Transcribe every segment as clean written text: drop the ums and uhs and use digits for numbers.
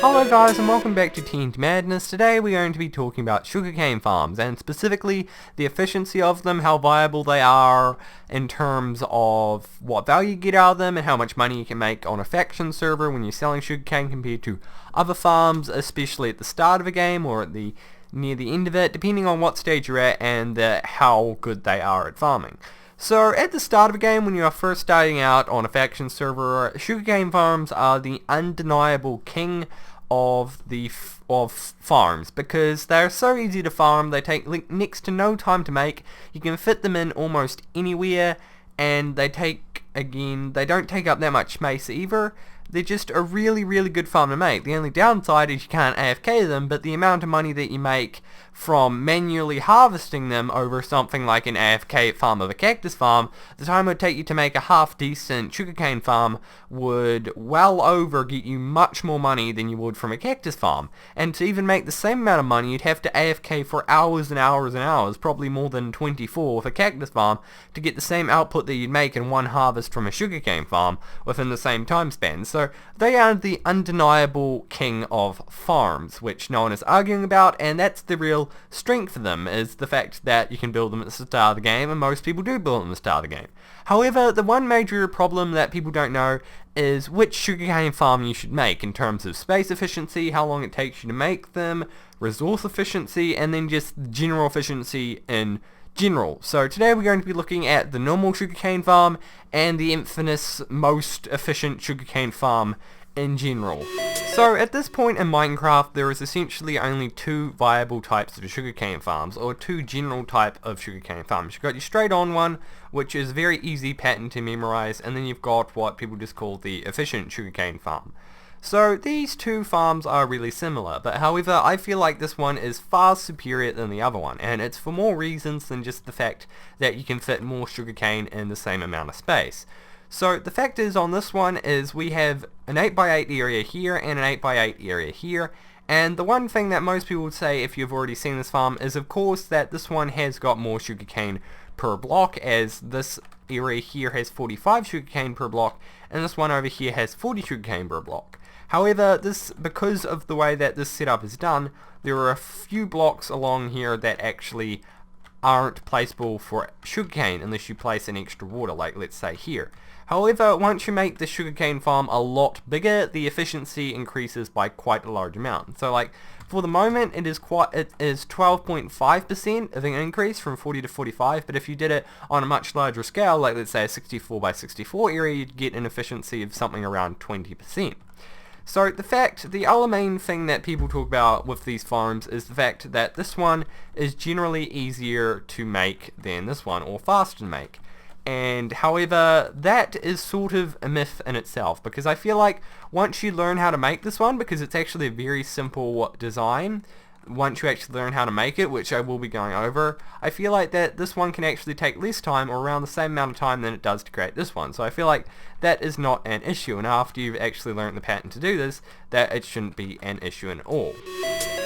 Hello guys and welcome back to TNT Madness. Today we're going to be talking about sugarcane farms and specifically the efficiency of them, how viable they are in terms of what value you get out of them and how much money you can make on a faction server when you're selling sugarcane compared to other farms, especially at the start of a game or at the near the end of it, depending on what stage you're at and how good they are at farming. So at the start of a game, when you are first starting out on a faction server, sugarcane farms are the undeniable king of farms because they're so easy to farm. They take next to no time to make. You can fit them in almost anywhere, and they don't take up that much space either. They're just a really good farm to make. The only downside is you can't AFK them, but the amount of money that you make from manually harvesting them over something like an AFK farm of a cactus farm, the time it would take you to make a half decent sugarcane farm would well over get you much more money than you would from a cactus farm. And to even make the same amount of money, you'd have to AFK for hours and hours and hours, probably more than 24 with a cactus farm, to get the same output that you'd make in one harvest from a sugarcane farm within the same time span. So they are the undeniable king of farms, which no one is arguing about, and that's the real strength of them, is the fact that you can build them at the start of the game, and most people do build them at the start of the game. However, the one major problem that people don't know is which sugarcane farm you should make in terms of space efficiency, how long it takes you to make them, resource efficiency, and then just general efficiency in general. So today we're going to be looking at the normal sugarcane farm and the infamous most efficient sugarcane farm in general. So at this point in Minecraft there is essentially only two viable types of sugarcane farms, or two general type of sugarcane farms. You've got your straight on one, which is very easy pattern to memorize, and then you've got what people just call the efficient sugarcane farm. So these two farms are really similar, but however I feel like this one is far superior than the other one, and it's for more reasons than just the fact that you can fit more sugarcane in the same amount of space. So the fact is, on this one is we have an 8x8 area here and an 8x8 area here, and the one thing that most people would say if you've already seen this farm is of course that this one has got more sugarcane per block, as this area here has 45 sugarcane per block and this one over here has 40 sugarcane per block. However, because of the way that this setup is done, there are a few blocks along here that actually aren't placeable for sugarcane unless you place an extra water, like let's say here. However, once you make the sugarcane farm a lot bigger, the efficiency increases by quite a large amount. So like for the moment it is 12.5% of an increase from 40 to 45, but if you did it on a much larger scale, like let's say a 64x64 area, you'd get an efficiency of something around 20%. So the other main thing that people talk about with these farms is the fact that this one is generally easier to make than this one, or faster to make. And however, that is sort of a myth in itself, because I feel like once you learn how to make this one, because it's actually a very simple design, once you actually learn how to make it, which I will be going over, I feel like that this one can actually take less time, or around the same amount of time than it does to create this one. So I feel like that is not an issue, and after you've actually learned the pattern to do this, that it shouldn't be an issue at all.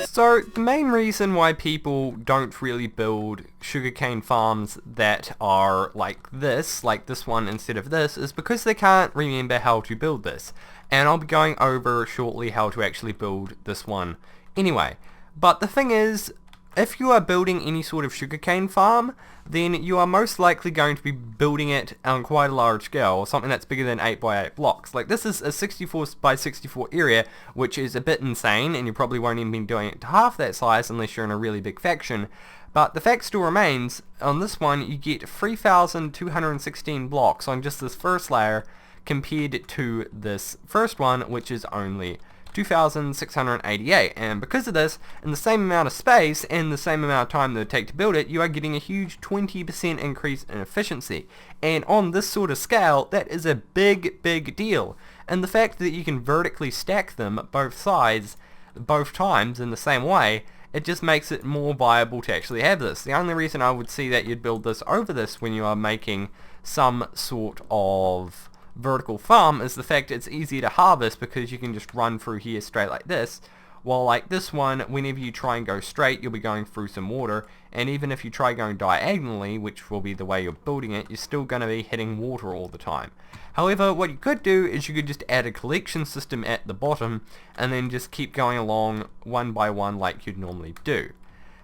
So the main reason why people don't really build sugarcane farms that are like this one instead of this, is because they can't remember how to build this. And I'll be going over shortly how to actually build this one anyway. But the thing is, if you are building any sort of sugarcane farm, then you are most likely going to be building it on quite a large scale, or something that's bigger than 8x8 blocks. Like this is a 64x64 area, which is a bit insane, and you probably won't even be doing it to half that size unless you're in a really big faction. But the fact still remains, on this one you get 3,216 blocks on just this first layer, compared to this first one, which is only 2,688, and because of this, in the same amount of space and the same amount of time that it would take to build it, you are getting a huge 20% increase in efficiency. And on this sort of scale, that is a big deal. And the fact that you can vertically stack them both sides, both times in the same way, it just makes it more viable to actually have this. The only reason I would see that you'd build this over this when you are making some sort of vertical farm is the fact it's easier to harvest, because you can just run through here straight like this, While like this one, whenever you try and go straight, you'll be going through some water, and even if you try going diagonally, which will be the way you're building it, you're still going to be hitting water all the time. However, what you could do is you could just add a collection system at the bottom, and then just keep going along one by one like you'd normally do.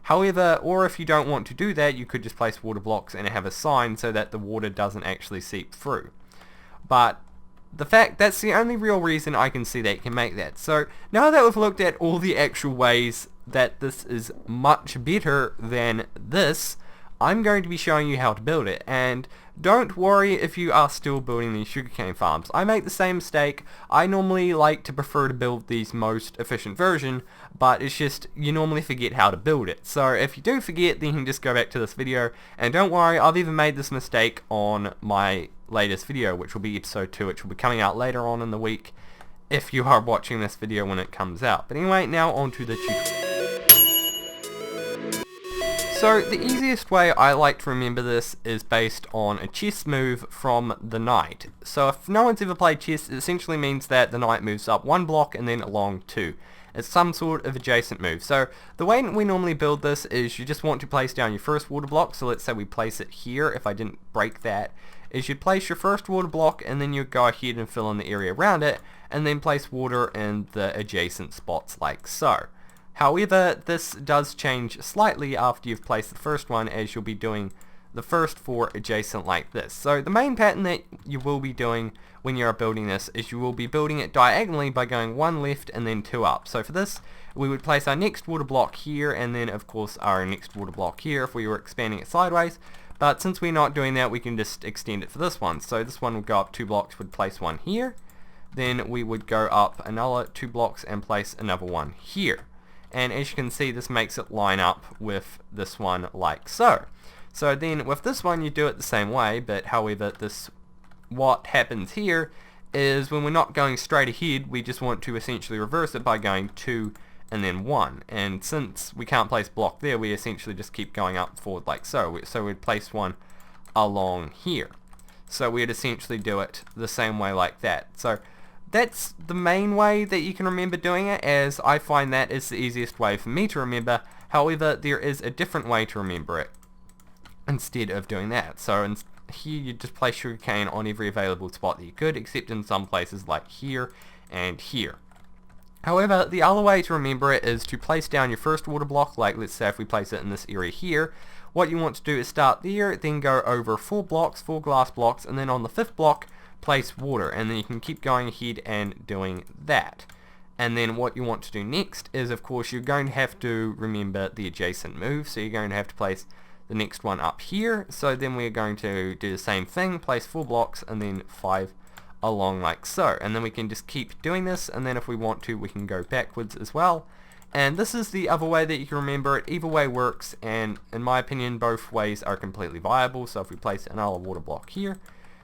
However, or if you don't want to do that, you could just place water blocks and have a sign so that the water doesn't actually seep through. But that's the only real reason I can see that you can make that. So now that we've looked at all the actual ways that this is much better than this, I'm going to be showing you how to build it. And don't worry if you are still building these sugarcane farms. I make the same mistake. I normally like to prefer to build the most efficient version, but it's just you normally forget how to build it. So if you do forget, then you can just go back to this video, and don't worry, I've even made this mistake on my latest video, which will be episode 2, which will be coming out later on in the week if you are watching this video when it comes out. But anyway, now on to the tutorial. So the easiest way I like to remember this is based on a chess move from the knight. So if no one's ever played chess, it essentially means that the knight moves up 1 block and then along 2. It's some sort of adjacent move. So the way we normally build this is you just want to place down your first water block. So let's say we place it here, if I didn't break that, is you'd place your first water block and then you'd go ahead and fill in the area around it, and then place water in the adjacent spots like so. However, this does change slightly after you've placed the first one, as you'll be doing the first 4 adjacent like this. So the main pattern that you will be doing when you're building this is you will be building it diagonally by going 1 left and then 2 up. So for this, we would place our next water block here, and then of course our next water block here if we were expanding it sideways. But since we're not doing that, we can just extend it for this one. So this one would go up 2 blocks, would place one here. Then we would go up another 2 blocks and place another one here. And as you can see, this makes it line up with this one like so. So then with this one you do it the same way, but however what happens here is when we're not going straight ahead, we just want to essentially reverse it by going 2 and then 1. And since we can't place block there, we essentially just keep going up forward like so. So we'd place one along here. So we'd essentially do it the same way like that. So that's the main way that you can remember doing it, as I find that is the easiest way for me to remember. However, there is a different way to remember it instead of doing that. So here you just place sugarcane on every available spot that you could, except in some places like here and here. However, the other way to remember it is to place down your first water block, like let's say if we place it in this area here. What you want to do is start there, then go over 4 blocks, 4 glass blocks, and then on the 5th block place water, and then you can keep going ahead and doing that. And then what you want to do next is, of course, you're going to have to remember the adjacent move, so you're going to have to place the next one up here. So then we're going to do the same thing, place 4 blocks and then 5 along like so, and then we can just keep doing this, and then if we want to we can go backwards as well. And this is the other way that you can remember it. Either way works, and in my opinion both ways are completely viable. So if we place another water block here,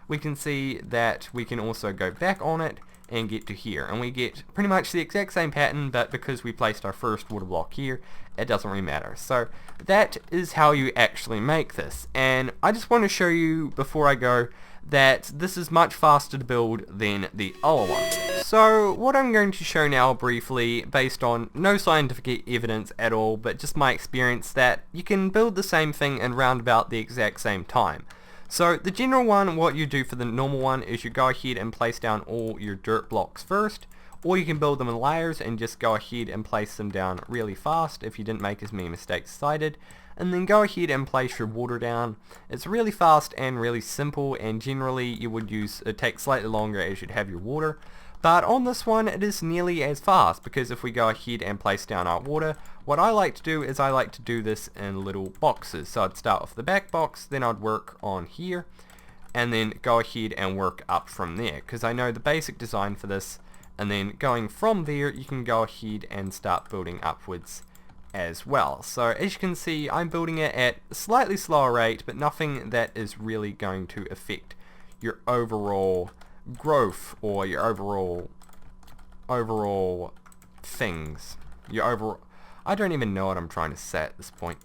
we can see that we can also go back on it and get to here, and we get pretty much the exact same pattern, but because we placed our first water block here, it doesn't really matter. So that is how you actually make this, and I just want to show you before I go that this is much faster to build than the other one. So what I'm going to show now briefly, based on no scientific evidence at all, but just my experience, that you can build the same thing in round about the exact same time. So the general one, what you do for the normal one is you go ahead and place down all your dirt blocks first, or you can build them in layers and just go ahead and place them down really fast if you didn't make as many mistakes as I did, and then go ahead and place your water down. It's really fast and really simple, and generally you would use, it takes slightly longer as you'd have your water, but on this one it is nearly as fast, because if we go ahead and place down our water, what I like to do is I like to do this in little boxes. So I'd start with the back box, then I'd work on here, and then go ahead and work up from there, because I know the basic design for this, and then going from there you can go ahead and start building upwards as well. So as you can see, I'm building it at a slightly slower rate, but nothing that is really going to affect your overall growth or your overall things. I don't even know what I'm trying to say at this point.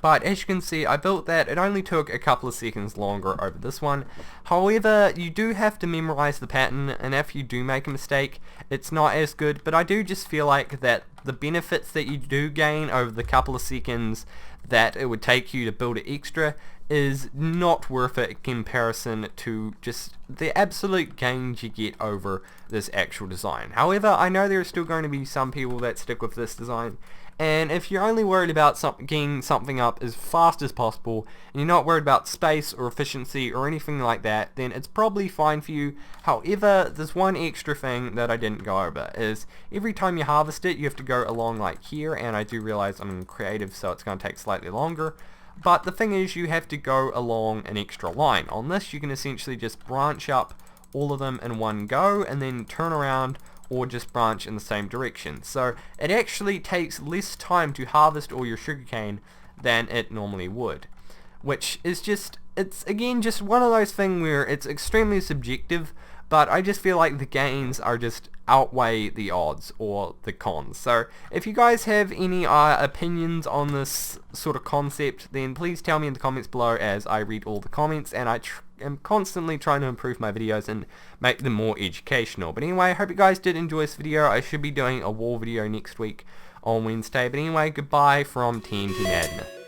but as you can see, I built that. It only took a couple of seconds longer over this one. However, you do have to memorize the pattern, and if you do make a mistake, it's not as good, but I do just feel like that the benefits that you do gain over the couple of seconds that it would take you to build it extra is not worth it in comparison to just the absolute gains you get over this actual design. However, I know there are still going to be some people that stick with this design, and if you're only worried about getting something up as fast as possible, and you're not worried about space or efficiency or anything like that, then it's probably fine for you. However, there's one extra thing that I didn't go over, is every time you harvest it, you have to go along like here, and I do realize I'm in creative, so it's going to take slightly longer. But the thing is, you have to go along an extra line. On this, you can essentially just branch up all of them in one go, and then turn around, or just branch in the same direction. So it actually takes less time to harvest all your sugarcane than it normally would, which is just, it's again just one of those things where it's extremely subjective, but I just feel like the gains are just outweigh the odds or the cons. So if you guys have any opinions on this sort of concept, then please tell me in the comments below, as I read all the comments, and I am constantly trying to improve my videos and make them more educational. But anyway, I hope you guys did enjoy this video. I should be doing a wall video next week on Wednesday. But anyway, goodbye from TNT Madness.